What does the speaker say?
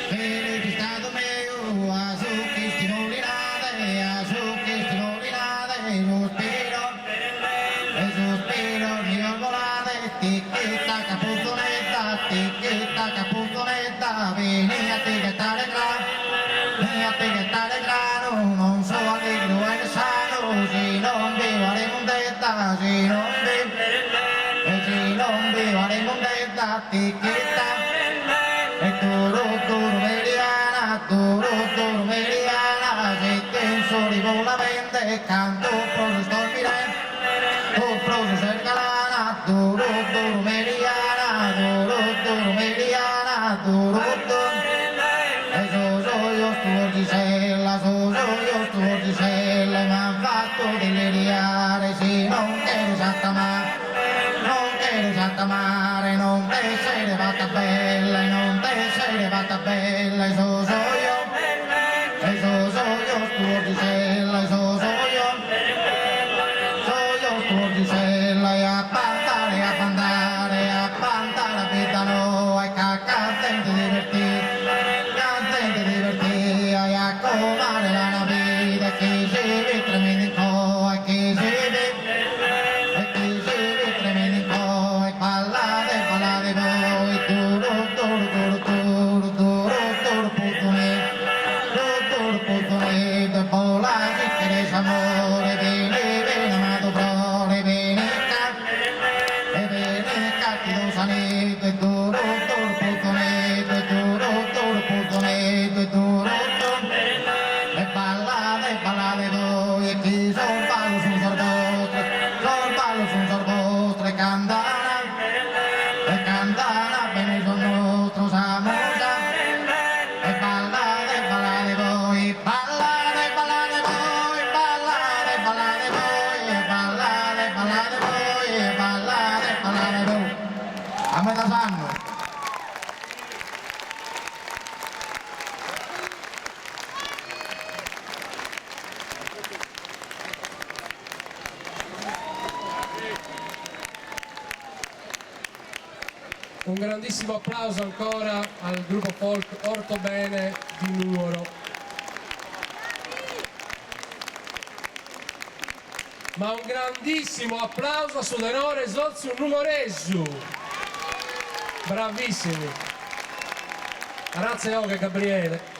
Stato mio, a su che stimolinate, a su che stimolinate, sospiro, mio volate, ticchetta capuzzonetta, vieni a etichettare grano, non so allegro e sano, se non vivo alle mondetta, se non vivo alle mondetta, ticchetta. E toro meridiana, se te soli volamente, canto proso stormirente, o proso sergalana, toro meridiana, e so io stordicella, e m'han fatto deliriare, se non chiedo Santa Mare, non te sei levata bella, e non te sei levata bella, e so io, stordicella, e so io, stordicella, e a bandare, a vita no, e cantante divertì, e a comare la vita, che si vede tremendo in co, e che si vede tremendo in co, e ballate voi, toro, puzzone, bola, che amore, bene, amato prole, bene, cattivo sanetto, e toro, puzzone, e ballate voi, e chi son ballo su un sorbostro, e cantana, bene son nostro, samosa, e ballate voi, ballate voi, a metà sanno. Un grandissimo applauso ancora al gruppo folk Ortobene di Nuoro. Ma un grandissimo applauso a Sudenore Sozio Numoresu. Bravissimi. Grazie Gabriele.